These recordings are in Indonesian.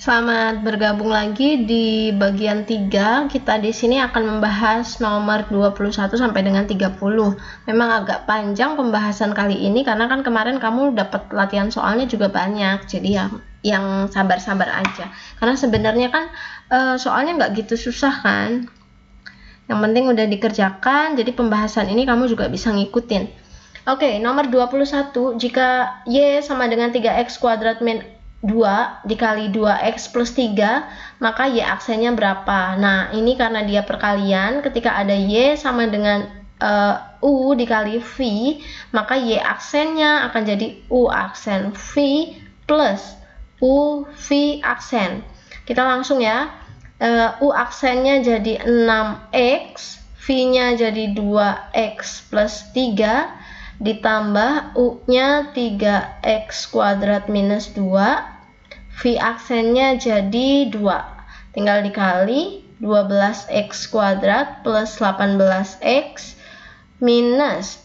Selamat bergabung lagi di bagian 3. Kita di sini akan membahas nomor 21 sampai dengan 30. Memang agak panjang pembahasan kali ini karena kan kemarin kamu dapat latihan soalnya juga banyak. Jadi yang sabar-sabar aja. Karena sebenarnya kan soalnya nggak gitu susah kan. Yang penting udah dikerjakan, jadi pembahasan ini kamu juga bisa ngikutin. Oke, nomor 21, jika Y sama dengan 3x kuadrat min 2 dikali 2x plus 3, maka Y aksennya berapa? Nah, ini karena dia perkalian, ketika ada Y sama dengan U dikali V, maka Y aksennya akan jadi U aksen V plus U V aksen. Kita langsung ya, U aksennya jadi 6x, V-nya jadi 2x plus 3, ditambah U-nya 3x kuadrat minus 2, V aksennya jadi 2. Tinggal dikali 12x kuadrat plus 18x minus,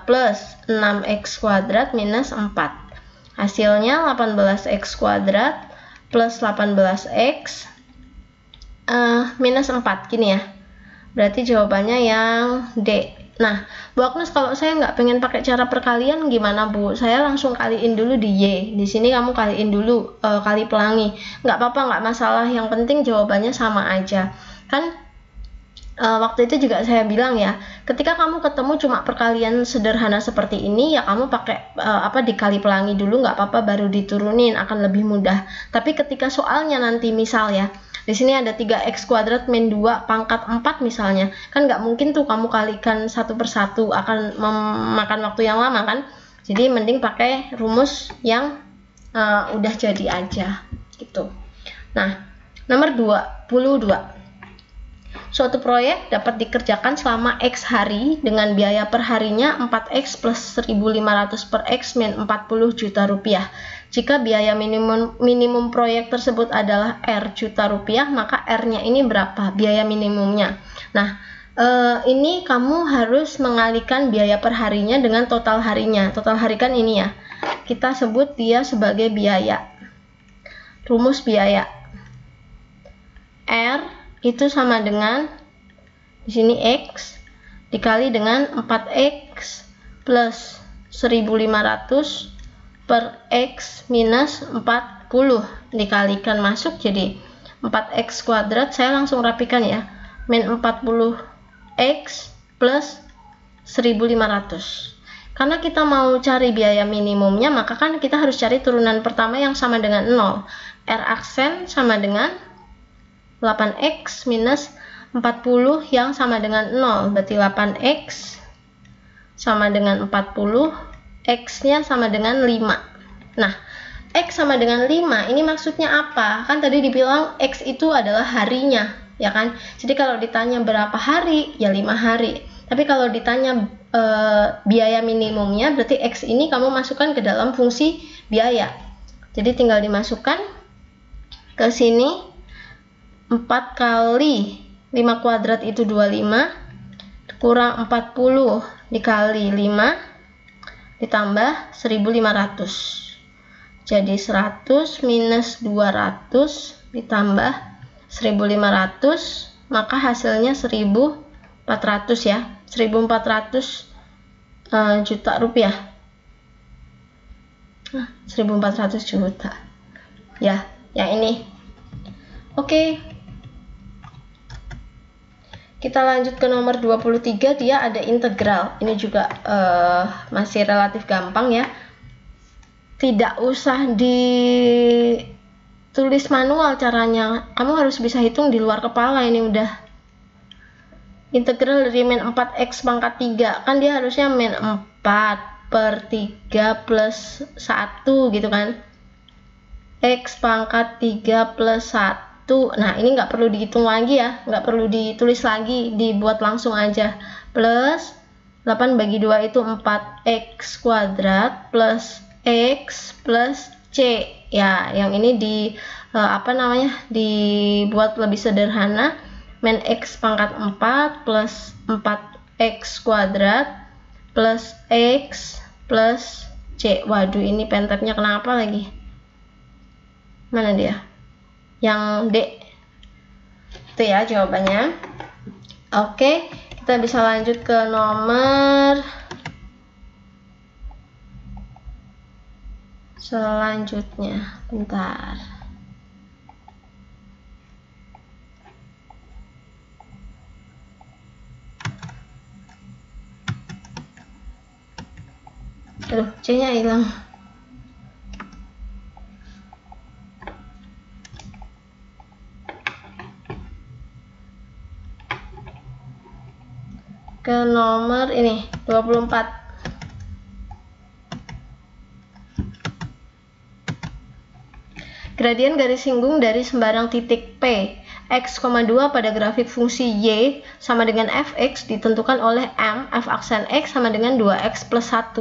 plus 6x kuadrat minus 4. Hasilnya 18x kuadrat plus 18x minus 4, gini ya. Berarti jawabannya yang D. Nah, Bu Agnes, kalau saya nggak pengen pakai cara perkalian gimana, Bu? Saya langsung kaliin dulu di Y. Di sini kamu kaliin dulu, kali pelangi. Nggak apa-apa, nggak masalah. Yang penting jawabannya sama aja. Kan waktu itu juga saya bilang ya, ketika kamu ketemu cuma perkalian sederhana seperti ini, ya kamu pakai dikali pelangi dulu, nggak apa-apa, baru diturunin, akan lebih mudah. Tapi ketika soalnya nanti misal ya, di sini ada 3x kuadrat min 2 pangkat 4 misalnya, kan nggak mungkin tuh kamu kalikan satu persatu, akan memakan waktu yang lama kan. Jadi mending pakai rumus yang udah jadi aja gitu. Nah, nomor 22. Suatu proyek dapat dikerjakan selama X hari dengan biaya per harinya 4X plus 1.500 per X min 40 juta rupiah. Jika biaya minimum proyek tersebut adalah R juta rupiah, maka R-nya ini berapa? Biaya minimumnya. Nah, ini kamu harus mengalihkan biaya per harinya dengan total harinya. Total hari kan ini ya. Kita sebut dia sebagai biaya. Rumus biaya. R itu sama dengan di sini X dikali dengan 4X plus 1.500 per X minus 40 dikalikan masuk jadi 4X kuadrat. Saya langsung rapikan ya, min 40X plus 1.500. Karena kita mau cari biaya minimumnya, maka kan kita harus cari turunan pertama yang sama dengan 0. R aksen sama dengan 8x minus 40 yang sama dengan 0, berarti 8x sama dengan 40, x-nya sama dengan 5. Nah, x sama dengan 5, ini maksudnya apa? Kan tadi dibilang x itu adalah harinya, ya kan? Jadi kalau ditanya berapa hari, ya 5 hari. Tapi kalau ditanya biaya minimumnya, berarti x ini kamu masukkan ke dalam fungsi biaya. Jadi tinggal dimasukkan ke sini. 4 kali 5 kuadrat itu 25, kurang 40 dikali 5 ditambah 1.500. Jadi 100 minus 200 ditambah 1.500, maka hasilnya 1.400 ya. 1.400 juta rupiah. 1.400 juta. Ya, yang ini. Oke. Kita lanjut ke nomor 23, dia ada integral. Ini juga masih relatif gampang ya. Tidak usah ditulis manual caranya. Kamu harus bisa hitung di luar kepala, ini udah. Integral dari min 4x pangkat 3. Kan dia harusnya min 4 per 3 plus 1 gitu kan. X pangkat 3 plus 1. Nah, ini nggak perlu dihitung lagi ya, nggak perlu ditulis lagi, dibuat langsung aja. Plus 8 bagi 2 itu 4x kuadrat plus x plus c. Ya, yang ini dibuat lebih sederhana. Min x pangkat 4 plus 4x kuadrat plus x plus c. Waduh, ini pentabnya kenapa lagi? Mana dia? yang D. Itu ya jawabannya. Oke, kita bisa lanjut ke nomor selanjutnya. Bentar. Aduh, C-nya hilang. Ke nomor ini 24. Gradien garis singgung dari sembarang titik P x,2 pada grafik fungsi y sama dengan fx ditentukan oleh m f aksen x sama dengan 2x plus 1.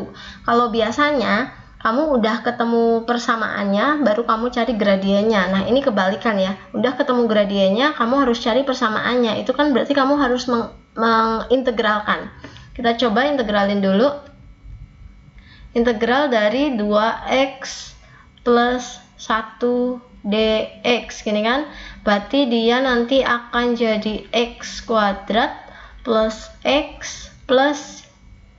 Kalau biasanya kamu udah ketemu persamaannya baru kamu cari gradiennya. Nah ini kebalikan ya, udah ketemu gradiennya kamu harus cari persamaannya. Itu kan berarti kamu harus mengintegralkan. Kita coba integralin dulu. Integral dari 2x plus 1 dx gini kan, berarti dia nanti akan jadi x kuadrat plus x plus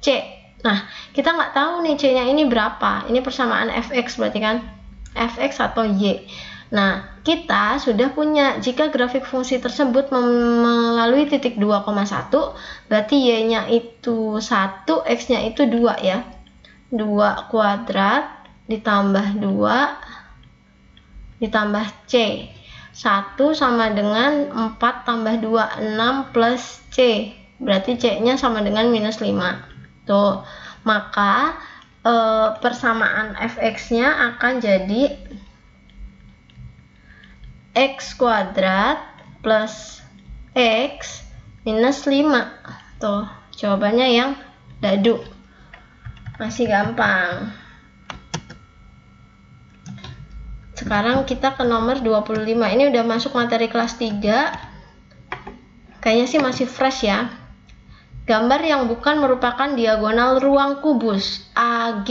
c. Nah kita nggak tahu nih c nya ini berapa, ini persamaan fx berarti kan, fx atau y. Nah kita sudah punya, jika grafik fungsi tersebut melalui titik 2,1 berarti y nya itu 1, x nya itu 2 ya, 2 kuadrat ditambah 2 ditambah C, 1 sama dengan 4 tambah 2, 6 plus C, berarti C nya sama dengan minus 5. Tuh, maka persamaan fx nya akan jadi x kuadrat plus x minus 5. Tuh jawabannya yang dadu, masih gampang. Sekarang kita ke nomor 25. Ini udah masuk materi kelas 3. Kayaknya sih masih fresh ya. Gambar yang bukan merupakan diagonal ruang kubus AG.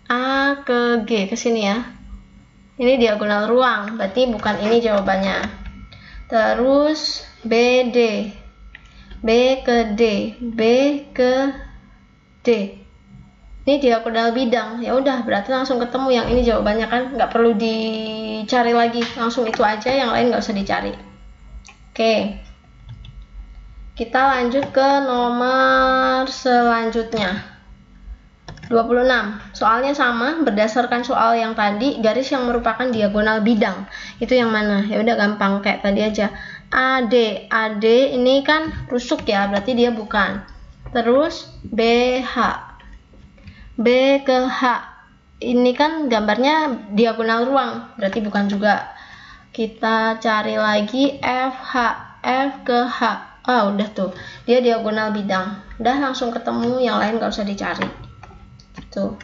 A ke G ke sini ya. Ini diagonal ruang, berarti bukan ini jawabannya. Terus BD. B ke D, B ke D. Ini diagonal bidang, ya udah berarti langsung ketemu yang ini jawabannya kan, nggak perlu dicari lagi, langsung itu aja, yang lain nggak usah dicari. Oke, kita lanjut ke nomor selanjutnya 26. Soalnya sama, berdasarkan soal yang tadi, garis yang merupakan diagonal bidang itu yang mana? Ya udah gampang kayak tadi aja. AD, AD ini kan rusuk ya, berarti dia bukan. Terus BH, B ke H, ini kan gambarnya diagonal ruang, berarti bukan juga. Kita cari lagi FH, F ke H. Udah tuh, dia diagonal bidang. Udah langsung ketemu, yang lain gak usah dicari. Tuh.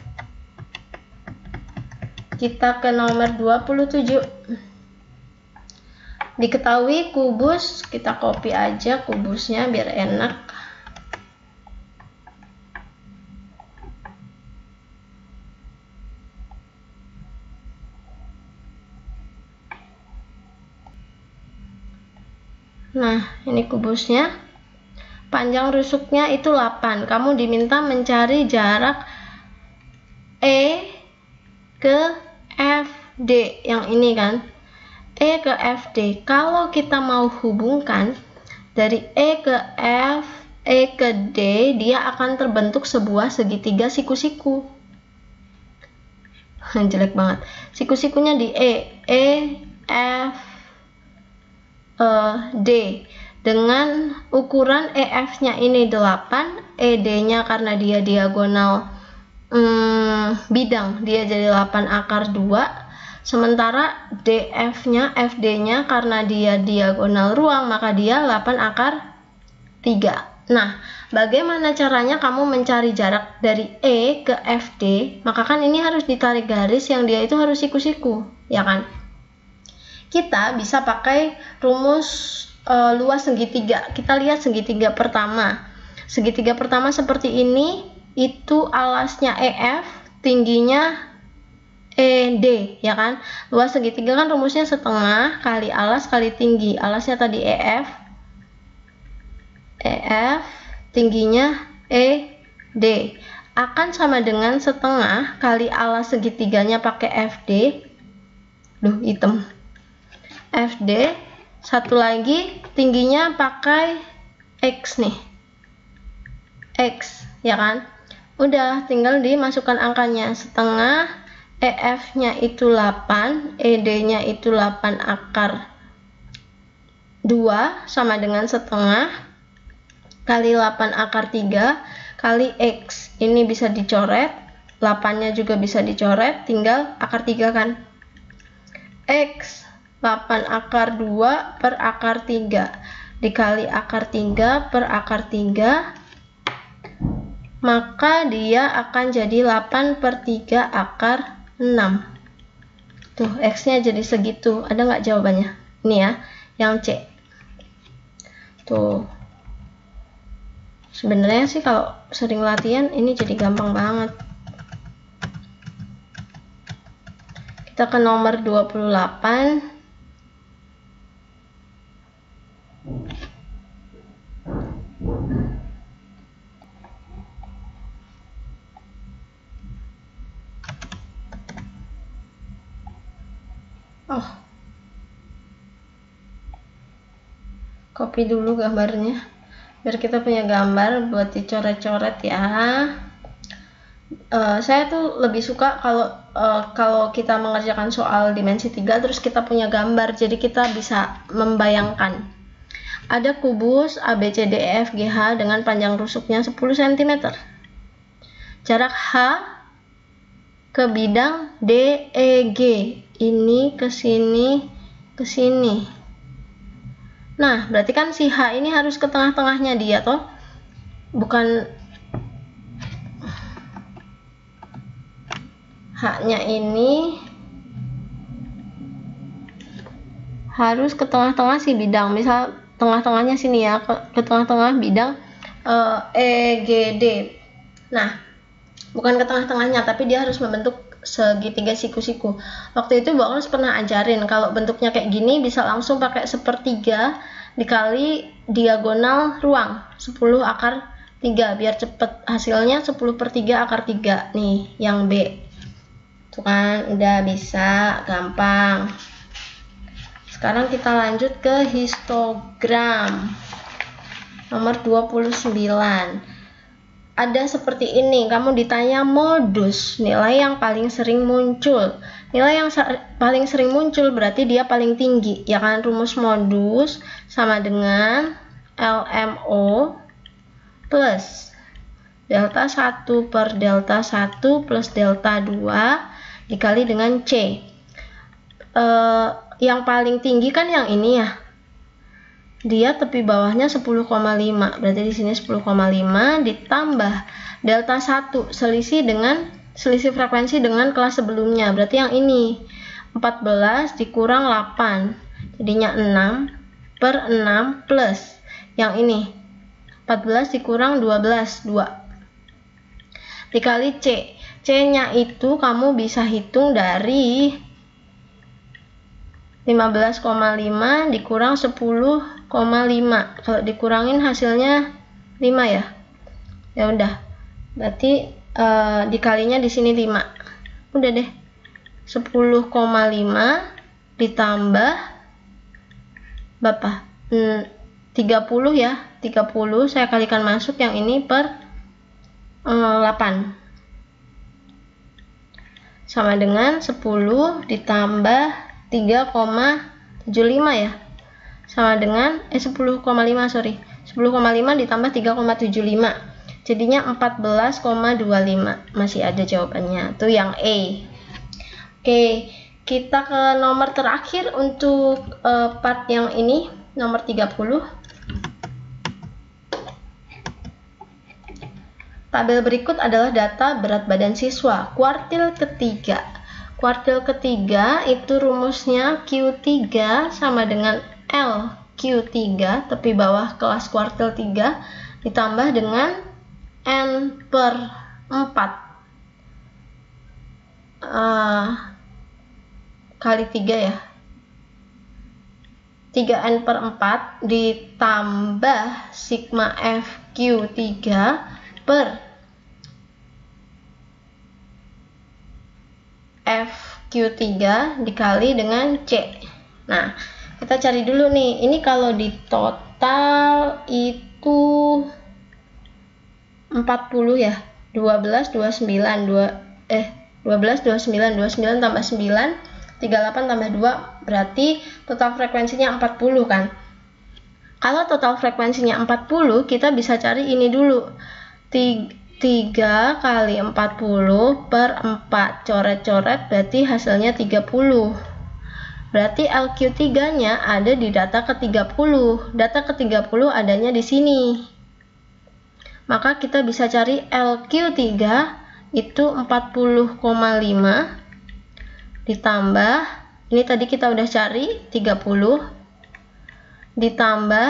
Kita ke nomor 27. Diketahui kubus, kita copy aja kubusnya biar enak. Nah, ini kubusnya. Panjang rusuknya itu 8. Kamu diminta mencari jarak E ke FD. Yang ini kan. E ke FD. Kalau kita mau hubungkan dari E ke F, E ke D, dia akan terbentuk sebuah segitiga siku-siku. Jelek banget. Siku-sikunya di E, F, D, dengan ukuran EF-nya ini 8, ED-nya karena dia diagonal bidang, dia jadi 8 akar 2, sementara DF-nya, FD-nya karena dia diagonal ruang, maka dia 8 akar 3. Nah, bagaimana caranya kamu mencari jarak dari E ke FD? Maka kan ini harus ditarik garis yang dia itu harus siku-siku, ya kan? Kita bisa pakai rumus luas segitiga. Kita lihat segitiga pertama. Segitiga pertama seperti ini, itu alasnya EF, tingginya ED, ya kan? Luas segitiga kan rumusnya setengah kali alas kali tinggi. Alasnya tadi EF, tingginya ED, akan sama dengan setengah kali alas segitiganya pakai FD. Duh, hitam. FD, satu lagi tingginya pakai X nih. X, ya kan? Udah, tinggal dimasukkan angkanya. Setengah, EF-nya itu 8, ED-nya itu 8 akar 2 sama dengan setengah kali 8 akar 3 kali X. Ini bisa dicoret, 8-nya juga bisa dicoret, tinggal akar 3 kan. X 8 akar 2 per akar 3 dikali akar 3 per akar 3, maka dia akan jadi 8 per 3 akar 6. Tuh, X-nya jadi segitu. Ada nggak jawabannya? Ini ya, yang C. Tuh. Sebenarnya sih kalau sering latihan ini jadi gampang banget. Kita ke nomor 28. Oh, copy dulu gambarnya biar kita punya gambar buat dicoret-coret ya. Saya tuh lebih suka kalau kita mengerjakan soal dimensi 3 terus kita punya gambar, jadi kita bisa membayangkan. Ada kubus ABCDEFGH dengan panjang rusuknya 10 cm. Jarak H ke bidang DEG ini ke sini ke sini. Nah, berarti kan si H ini harus ke tengah-tengahnya dia toh. Bukan H-nya ini harus ke tengah-tengah si bidang. Misal tengah-tengahnya sini ya, ke tengah-tengah bidang EGD. Nah, bukan ke tengah-tengahnya, tapi dia harus membentuk segitiga siku-siku. Waktu itu Bu Agnes pernah ajarin kalau bentuknya kayak gini bisa langsung pakai sepertiga dikali diagonal ruang 10 akar 3 biar cepet. Hasilnya 10 per 3 akar 3 nih yang B. Tuh kan udah bisa, gampang. Sekarang kita lanjut ke histogram nomor 29. Ada seperti ini, kamu ditanya modus, nilai yang paling sering muncul. Nilai yang paling sering muncul berarti dia paling tinggi, ya kan? Rumus modus sama dengan LMO plus delta 1 per delta 1 plus delta 2 dikali dengan C. Yang paling tinggi kan yang ini ya. Dia tepi bawahnya 10,5, berarti di sini 10,5 ditambah delta 1 selisih frekuensi dengan kelas sebelumnya, berarti yang ini 14 dikurang 8 jadinya 6 per 6 plus yang ini 14 dikurang 12 2 dikali C. C nya itu kamu bisa hitung dari 15,5 dikurang 10,5. Kalau dikurangin hasilnya 5 ya. Ya udah. Berarti dikalinya di sini 5. Udah deh. 10,5 ditambah berapa? 30 ya. 30 saya kalikan masuk yang ini per 8. Sama dengan 10 ditambah 3,75 ya, sama dengan 10,5 sorry 10,5 ditambah 3,75 jadinya 14,25. Masih ada jawabannya tuh yang A. Oke, kita ke nomor terakhir untuk part yang ini, nomor 30. Tabel berikut adalah data berat badan siswa kuartil ketiga. Kuartil ketiga itu rumusnya Q3 sama dengan L Q3 tepi bawah kelas kuartil 3 ditambah dengan N per 4 kali 3 ya, 3N per 4 ditambah sigma FQ3 per FQ3 dikali dengan C. Nah, kita cari dulu nih, ini kalau di total itu 40 ya, 12, 29, 29 tambah 9, 38 tambah 2, berarti total frekuensinya 40 kan. Kalau total frekuensinya 40, kita bisa cari ini dulu, 3 kali 40 per 4, coret-coret berarti hasilnya 30. Berarti LQ3 nya ada di data ke-30. Data ke-30 adanya di sini. Maka kita bisa cari LQ3 itu 40,5 ditambah, ini tadi kita udah cari 30, ditambah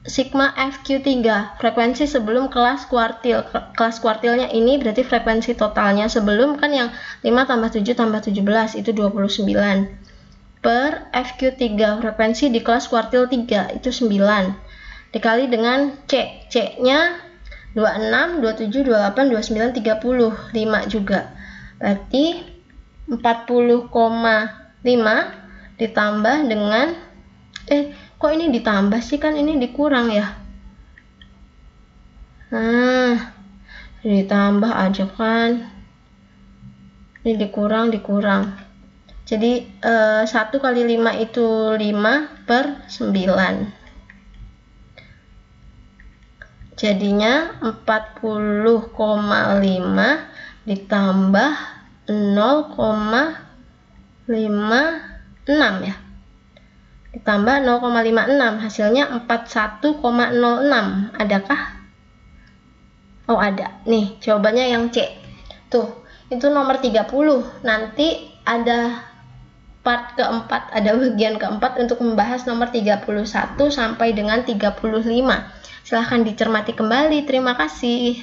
sigma FQ3, frekuensi sebelum kelas kuartil. Kelas kuartilnya ini berarti frekuensi totalnya sebelum kan yang 5 tambah 7 tambah 17 itu 29. Per FQ3, frekuensi di kelas kuartil 3 itu 9 dikali dengan C. C nya 26, 27, 28, 29, 30, 5 juga, berarti 40,5 ditambah dengan kok ini ditambah sih, kan ini dikurang ya. Nah, ditambah aja kan, ini dikurang. Jadi 1 kali 5 itu 5 per 9. Jadinya 40,5 ditambah 0,56 ya. Ditambah 0,56 hasilnya 41,06. Adakah? Oh, ada. Nih, jawabannya yang C. Tuh, itu nomor 30. Nanti ada part keempat, ada bagian keempat untuk membahas nomor 31 sampai dengan 35. Silahkan dicermati kembali. Terima kasih.